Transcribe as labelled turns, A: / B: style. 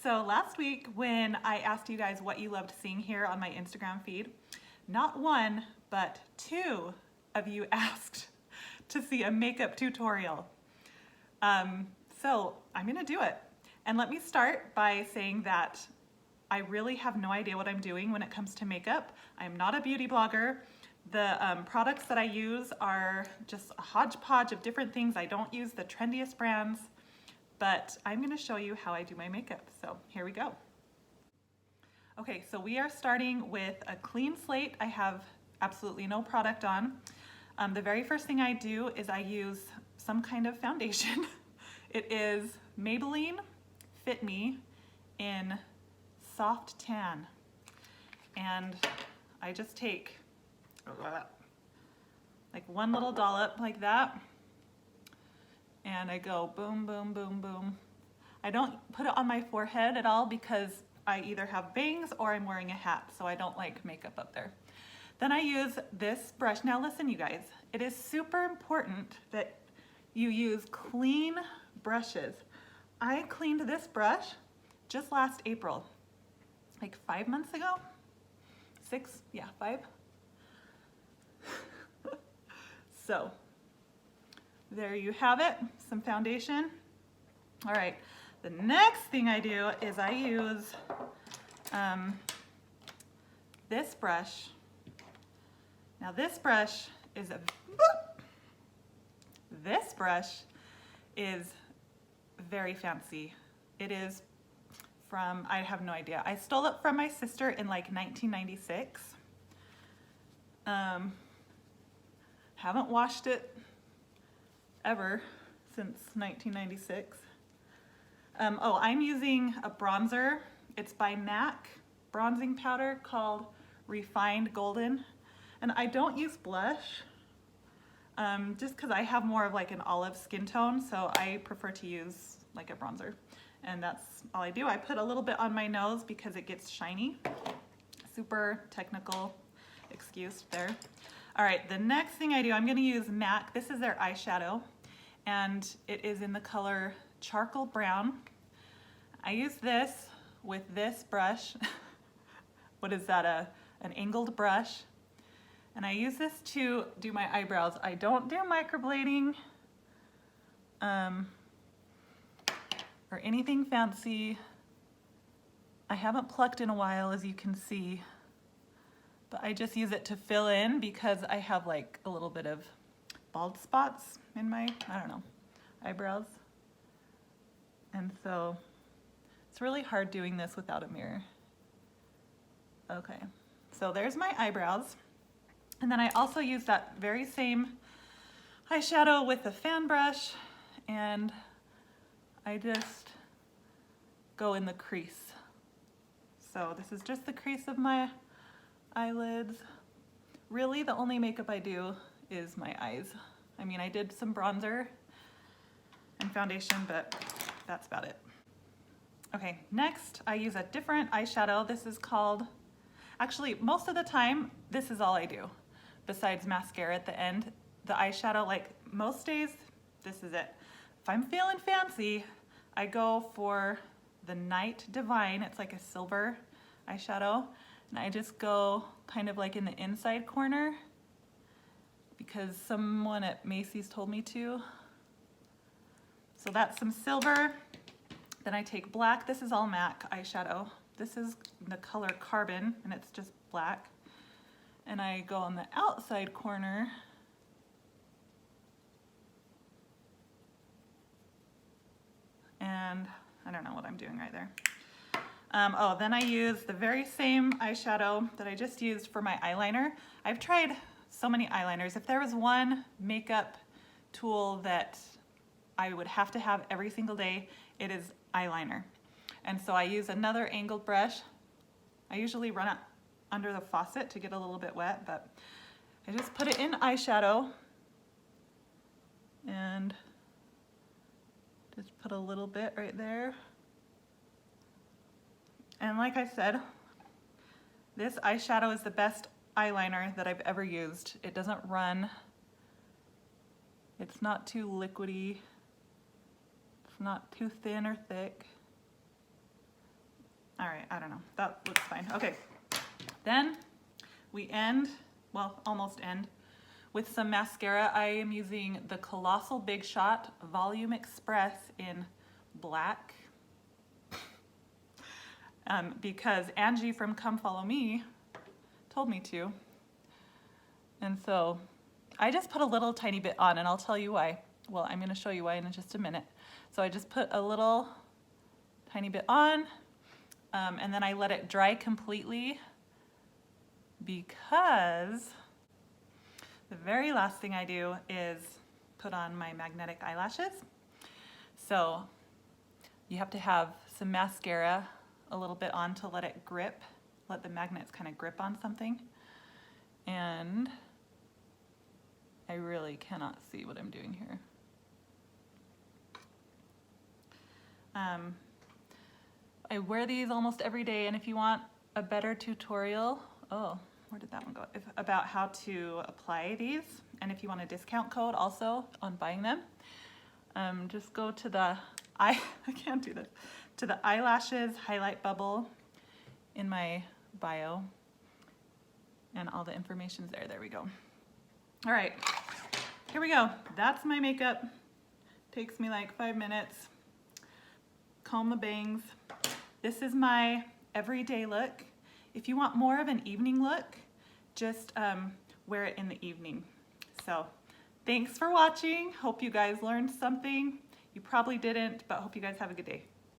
A: So last week when I asked you guys what you loved seeing here on my Instagram feed, not one, but two of you asked to see a makeup tutorial. So I'm gonna do it. And let me start by saying that I really have no idea what I'm doing when it comes to makeup. I'm not a beauty blogger. The products that I use are just a hodgepodge of different things. I don't use the trendiest brands, but I'm gonna show you how I do my makeup. So here we go. Okay, so we are starting with a clean slate. I have absolutely no product on. The very first thing I do is I use some kind of foundation. It is Maybelline Fit Me in Soft Tan. And I just take like one little dollop like that. And I go boom, boom, boom, boom. I don't put it on my forehead at all because I either have bangs or I'm wearing a hat, so I don't like makeup up there. Then I use this brush. Now listen, you guys, it is super important that you use clean brushes. I cleaned this brush just last April, like 5 months ago, 6, yeah, 5. So there you have it, some foundation. All right, the next thing I do is I use this brush. Now this brush is very fancy. It is from, I have no idea. I stole it from my sister in like 1996. Haven't washed it ever since 1996. Oh, I'm using a bronzer. It's by MAC bronzing powder called Refined Golden. And I don't use blush just because I have more of like an olive skin tone, so I prefer to use like a bronzer. And that's all I do. I put a little bit on my nose because it gets shiny. Super technical excuse there. All right, the next thing I do, I'm gonna use MAC. This is their eyeshadow, and it is in the color Charcoal Brown. I use this with this brush. What is that, an angled brush? And I use this to do my eyebrows. I don't do microblading or anything fancy. I haven't plucked in a while, as you can see, but I just use it to fill in because I have like a little bit of bald spots in my, I don't know, eyebrows. And so it's really hard doing this without a mirror. Okay, so there's my eyebrows. And then I also use that very same eyeshadow with a fan brush, and I just go in the crease. So this is just the crease of my eyelids. Really, the only makeup I do is my eyes. I mean, I did some bronzer and foundation, but that's about it. Okay, next I use a different eyeshadow. This is called, actually most of the time, this is all I do. Besides mascara at the end, the eyeshadow, like most days, this is it. If I'm feeling fancy, I go for the Night Divine. It's like a silver eyeshadow. And I just go kind of like in the inside corner because someone at Macy's told me to. So that's some silver. Then I take black. This is all MAC eyeshadow. This is the color Carbon, and it's just black. And I go on the outside corner. And I don't know what I'm doing right there. Oh, then I use the very same eyeshadow that I just used for my eyeliner. I've tried so many eyeliners. If there was one makeup tool that I would have to have every single day, it is eyeliner. And so I use another angled brush. I usually run it under the faucet to get a little bit wet, but I just put it in eyeshadow and just put a little bit right there. And like I said, this eyeshadow is the best eyeliner that I've ever used. It doesn't run. It's not too liquidy. It's not too thin or thick. All right, I don't know. That looks fine. Okay. Then we end, well, almost end, with some mascara. I am using the Colossal Big Shot Volume Express in black because Angie from Come Follow Me told me to. And so I just put a little tiny bit on, and I'll tell you why. Well, I'm gonna show you why in just a minute. So I just put a little tiny bit on, and then I let it dry completely because the very last thing I do is put on my magnetic eyelashes. So you have to have some mascara a little bit on to let it grip, let the magnets kind of grip on something. And I really cannot see what I'm doing here. I wear these almost every day, and if you want a better tutorial, oh, where did that one go? About how to apply these, and if you want a discount code also on buying them, just go to the, I can't do this, to the eyelashes highlight bubble in my bio, and all the information's there. There we go. All right, here we go. That's my makeup. Takes me like 5 minutes. Comb the bangs. This is my everyday look. If you want more of an evening look, just wear it in the evening. So thanks for watching. Hope you guys learned something. You probably didn't, but hope you guys have a good day.